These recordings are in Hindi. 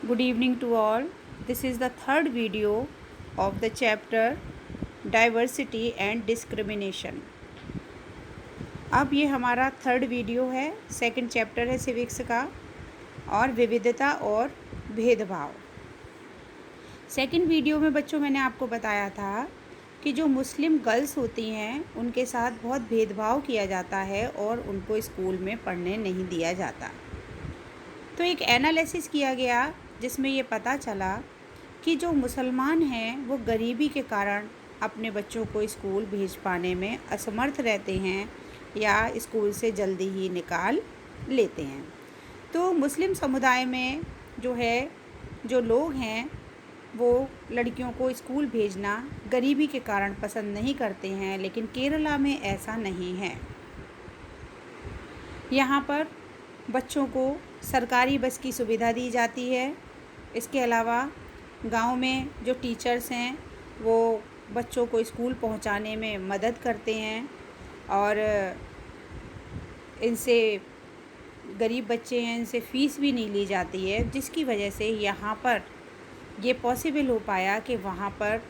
Good evening to all. This is the third video of the chapter Diversity and Discrimination. अब ये हमारा थर्ड वीडियो है, सेकंड चैप्टर है सिविक्स का और विविधता और भेदभाव। सेकंड वीडियो में बच्चों मैंने आपको बताया था कि जो मुस्लिम गर्ल्स होती हैं उनके साथ बहुत भेदभाव किया जाता है और उनको स्कूल में पढ़ने नहीं दिया जाता। तो एक एनालिसिस किया गया जिसमें ये पता चला कि जो मुसलमान हैं वो गरीबी के कारण अपने बच्चों को स्कूल भेज पाने में असमर्थ रहते हैं या स्कूल से जल्दी ही निकाल लेते हैं। तो मुस्लिम समुदाय में जो लोग हैं वो लड़कियों को स्कूल भेजना गरीबी के कारण पसंद नहीं करते हैं, लेकिन केरला में ऐसा नहीं है। यहाँ पर बच्चों को सरकारी बस की सुविधा दी जाती है। इसके अलावा गांव में जो टीचर्स हैं वो बच्चों को स्कूल पहुंचाने में मदद करते हैं और इनसे गरीब बच्चे हैं, इनसे फ़ीस भी नहीं ली जाती है, जिसकी वजह से यहाँ पर ये पॉसिबल हो पाया कि वहाँ पर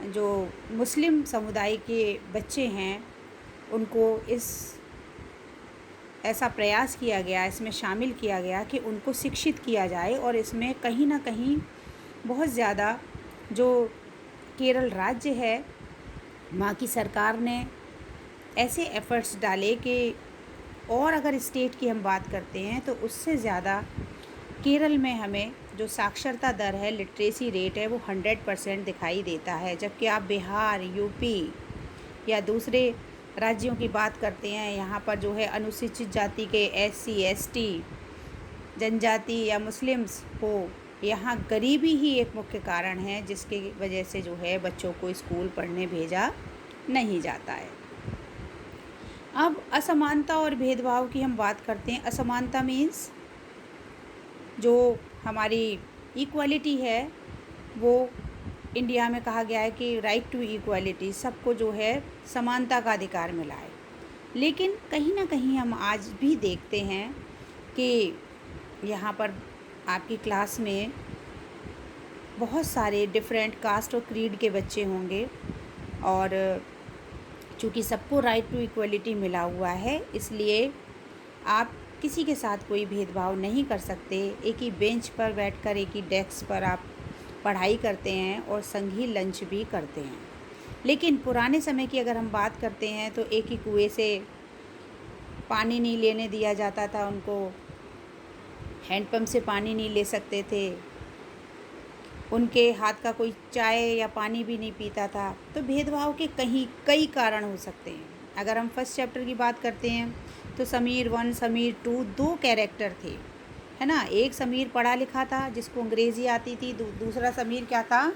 जो मुस्लिम समुदाय के बच्चे हैं उनको ऐसा प्रयास किया गया, इसमें शामिल किया गया कि उनको शिक्षित किया जाए। और इसमें कहीं ना कहीं बहुत ज़्यादा जो केरल राज्य है वहाँ की सरकार ने ऐसे एफ़र्ट्स डाले कि और अगर स्टेट की हम बात करते हैं तो उससे ज़्यादा केरल में हमें जो साक्षरता दर है, लिटरेसी रेट है, वो 100% दिखाई देता है। जबकि आप बिहार, यूपी या दूसरे राज्यों की बात करते हैं, यहाँ पर जो है अनुसूचित जाति के SC, ST जनजाति या मुस्लिम्स हो, यहाँ गरीबी ही एक मुख्य कारण है जिसकी वजह से जो है बच्चों को स्कूल पढ़ने भेजा नहीं जाता है। अब असमानता और भेदभाव की हम बात करते हैं। असमानता मीन्स जो हमारी इक्वालिटी है वो इंडिया में कहा गया है कि राइट टू इक्वालिटी, सबको जो है समानता का अधिकार मिला है। लेकिन कहीं ना कहीं हम आज भी देखते हैं कि यहाँ पर आपकी क्लास में बहुत सारे डिफरेंट कास्ट और क्रीड के बच्चे होंगे और चूँकि सबको राइट टू इक्वालिटी मिला हुआ है इसलिए आप किसी के साथ कोई भेदभाव नहीं कर सकते। एक ही बेंच पर बैठकर एक ही डेस्क पर आप पढ़ाई करते हैं और संगी लंच भी करते हैं। लेकिन पुराने समय की अगर हम बात करते हैं तो एक ही कुएं से पानी नहीं लेने दिया जाता था, उनको हैंडपम्प से पानी नहीं ले सकते थे, उनके हाथ का कोई चाय या पानी भी नहीं पीता था। तो भेदभाव के कई कारण हो सकते हैं। अगर हम फर्स्ट चैप्टर की बात करते हैं तो समीर 1, समीर 2 दो कैरेक्टर थे, है ना। एक समीर पढ़ा लिखा था जिसको अंग्रेज़ी आती थी, दूसरा समीर क्या था,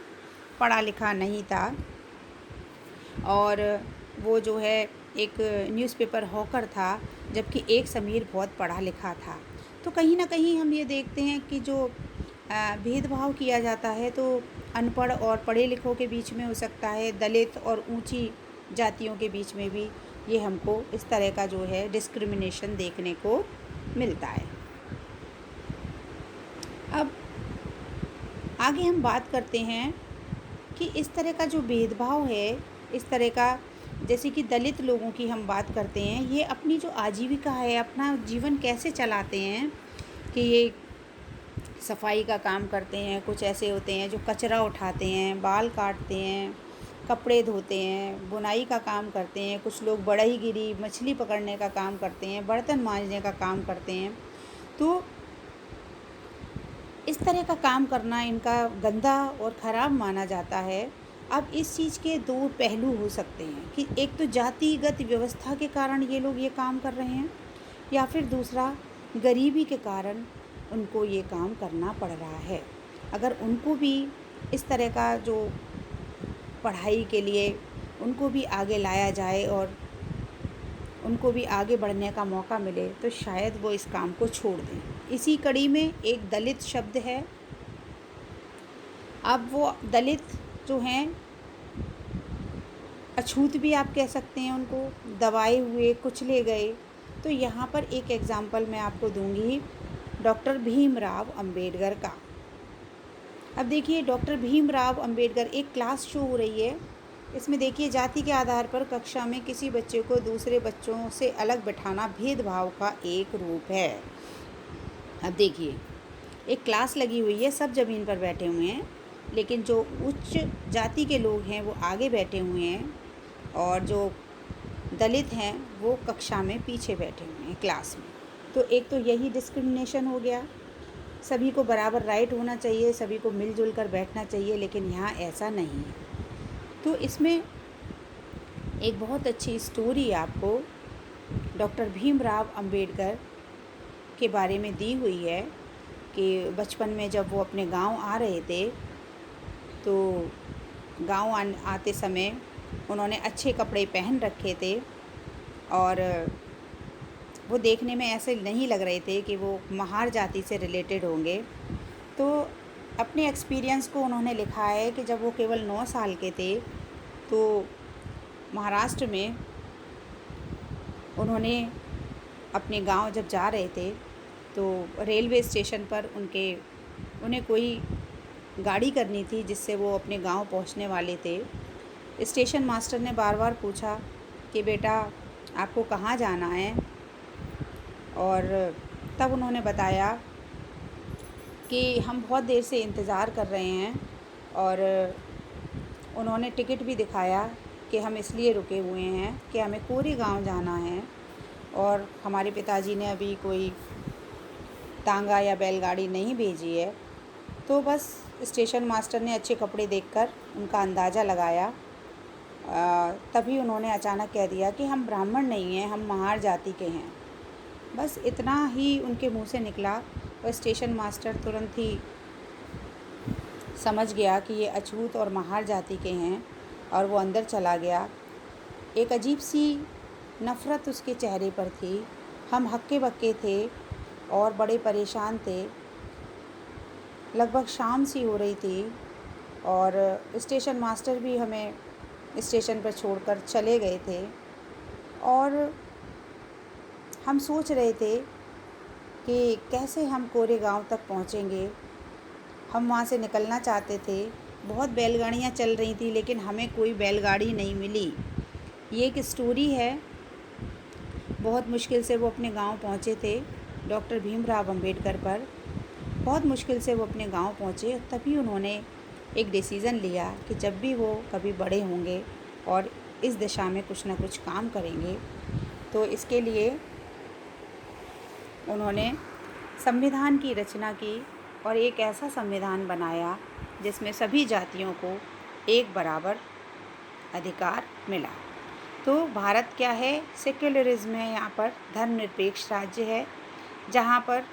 पढ़ा लिखा नहीं था और वो जो है एक न्यूज़पेपर हॉकर था, जबकि एक समीर बहुत पढ़ा लिखा था। तो कहीं ना कहीं हम ये देखते हैं कि जो भेदभाव किया जाता है तो अनपढ़ और पढ़े लिखों के बीच में हो सकता है, दलित और ऊंची जातियों के बीच में भी ये हमको इस तरह का जो है डिस्क्रिमिनेशन देखने को मिलता है। अब आगे हम बात करते हैं कि इस तरह का जो भेदभाव है, इस तरह का जैसे कि दलित लोगों की हम बात करते हैं, ये अपनी जो आजीविका है, अपना जीवन कैसे चलाते हैं कि ये सफाई का काम करते हैं, कुछ ऐसे होते हैं जो कचरा उठाते हैं, बाल काटते हैं, कपड़े धोते हैं, बुनाई का काम करते हैं, कुछ लोग बढ़ईगिरी मछली पकड़ने का काम करते हैं, बर्तन मांजने का काम करते हैं। तो इस तरह का काम करना इनका गंदा और ख़राब माना जाता है। अब इस चीज़ के दो पहलू हो सकते हैं कि एक तो जातिगत व्यवस्था के कारण ये लोग ये काम कर रहे हैं, या फिर दूसरा गरीबी के कारण उनको ये काम करना पड़ रहा है। अगर उनको भी इस तरह का जो पढ़ाई के लिए उनको भी आगे लाया जाए और उनको भी आगे बढ़ने का मौका मिले तो शायद वो इस काम को छोड़ दें। इसी कड़ी में एक दलित शब्द है। अब वो दलित जो हैं, अछूत भी आप कह सकते हैं, उनको दबाए हुए कुचले गए। तो यहाँ पर एक एग्ज़ाम्पल मैं आपको दूंगी डॉक्टर भीमराव अंबेडकर का। अब देखिए, डॉक्टर भीमराव अंबेडकर, एक क्लास शो हो रही है। इसमें देखिए, जाति के आधार पर कक्षा में किसी बच्चे को दूसरे बच्चों से अलग बिठाना भेदभाव का एक रूप है। अब देखिए, एक क्लास लगी हुई है, सब ज़मीन पर बैठे हुए हैं, लेकिन जो उच्च जाति के लोग हैं वो आगे बैठे हुए हैं और जो दलित हैं वो कक्षा में पीछे बैठे हुए हैं क्लास में। तो एक तो यही डिस्क्रिमिनेशन हो गया। सभी को बराबर राइट होना चाहिए, सभी को मिलजुल कर बैठना चाहिए, लेकिन यहाँ ऐसा नहीं है। तो इसमें एक बहुत अच्छी स्टोरी आपको डॉक्टर भीमराव अंबेडकर के बारे में दी हुई है कि बचपन में जब वो अपने गांव आ रहे थे तो गांव आते समय उन्होंने अच्छे कपड़े पहन रखे थे और वो देखने में ऐसे नहीं लग रहे थे कि वो महार जाति से रिलेटेड होंगे। तो अपने एक्सपीरियंस को उन्होंने लिखा है कि जब वो केवल 9 साल के थे तो महाराष्ट्र में उन्होंने अपने गांव जब जा रहे थे तो रेलवे स्टेशन पर उन्हें कोई गाड़ी करनी थी जिससे वो अपने गांव पहुंचने वाले थे। स्टेशन मास्टर ने बार बार पूछा कि बेटा आपको कहाँ जाना है, और तब उन्होंने बताया कि हम बहुत देर से इंतज़ार कर रहे हैं, और उन्होंने टिकट भी दिखाया कि हम इसलिए रुके हुए हैं कि हमें कोरेगांव जाना है और हमारे पिताजी ने अभी कोई तांगा या बैलगाड़ी नहीं भेजी है। तो बस स्टेशन मास्टर ने अच्छे कपड़े देखकर उनका अंदाज़ा लगाया। तभी उन्होंने अचानक कह दिया कि हम ब्राह्मण नहीं हैं, हम महार जाति के हैं। बस इतना ही उनके मुंह से निकला और स्टेशन मास्टर तुरंत ही समझ गया कि ये अछूत और महार जाति के हैं और वो अंदर चला गया। एक अजीब सी नफ़रत उसके चेहरे पर थी। हम हक्के बक्के थे और बड़े परेशान थे। लगभग शाम सी हो रही थी और स्टेशन मास्टर भी हमें स्टेशन पर छोड़कर चले गए थे और हम सोच रहे थे कि कैसे हम कोरेगांव तक पहुंचेंगे। हम वहां से निकलना चाहते थे। बहुत बैलगाड़ियां चल रही थी लेकिन हमें कोई बैलगाड़ी नहीं मिली। ये एक स्टोरी है। बहुत मुश्किल से वो अपने गांव पहुंचे थे। डॉक्टर भीमराव अंबेडकर पर बहुत मुश्किल से वो अपने गांव पहुंचे, तभी उन्होंने एक डिसीज़न लिया कि जब भी वो कभी बड़े होंगे और इस दिशा में कुछ ना कुछ काम करेंगे तो इसके लिए उन्होंने संविधान की रचना की और एक ऐसा संविधान बनाया जिसमें सभी जातियों को एक बराबर अधिकार मिला। तो भारत क्या है, सेक्युलरिज्म है, यहाँ पर धर्मनिरपेक्ष राज्य है जहाँ पर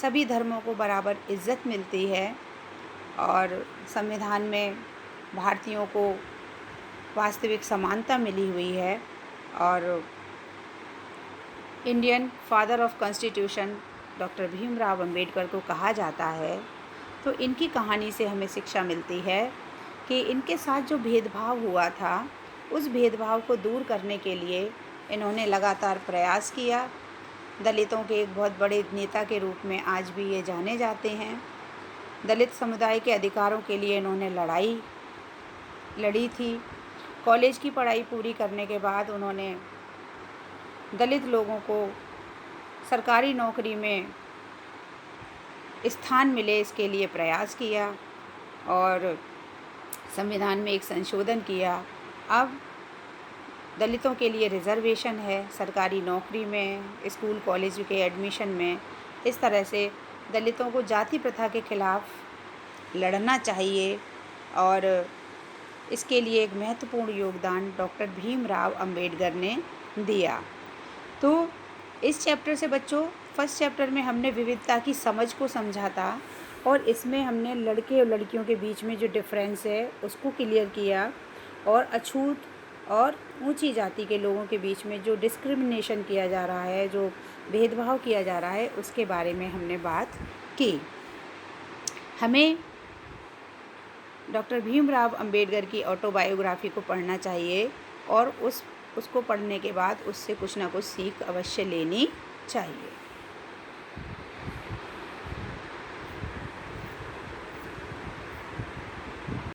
सभी धर्मों को बराबर इज्जत मिलती है और संविधान में भारतीयों को वास्तविक समानता मिली हुई है। और Indian father of constitution doctor Bhimrao Ambedkar को कहा जाता है। तो इनकी कहानी से हमें शिक्षा मिलती है कि इनके साथ जो भेदभाव हुआ था उस भेदभाव को दूर करने के लिए इन्होंने लगातार प्रयास किया। दलितों के एक बहुत बड़े नेता के रूप में आज भी ये जाने जाते हैं। दलित समुदाय के अधिकारों के लिए इन्होंने लड़ी थी। कॉलेज की पढ़ाई पूरी करने के बाद उन्होंने दलित लोगों को सरकारी नौकरी में स्थान मिले इसके लिए प्रयास किया और संविधान में एक संशोधन किया। अब दलितों के लिए रिज़र्वेशन है सरकारी नौकरी में, स्कूल कॉलेज के एडमिशन में। इस तरह से दलितों को जाति प्रथा के खिलाफ़ लड़ना चाहिए और इसके लिए एक महत्वपूर्ण योगदान डॉक्टर भीमराव अंबेडकर ने दिया। तो इस चैप्टर से बच्चों, फर्स्ट चैप्टर में हमने विविधता की समझ को समझा था और इसमें हमने लड़के और लड़कियों के बीच में जो डिफरेंस है उसको क्लियर किया और अछूत और ऊंची जाति के लोगों के बीच में जो डिस्क्रिमिनेशन किया जा रहा है, जो भेदभाव किया जा रहा है, उसके बारे में हमने बात की। हमें डॉक्टर भीमराव अंबेडकर की ऑटोबायोग्राफी को पढ़ना चाहिए और उसको पढ़ने के बाद उससे कुछ ना कुछ सीख अवश्य लेनी चाहिए।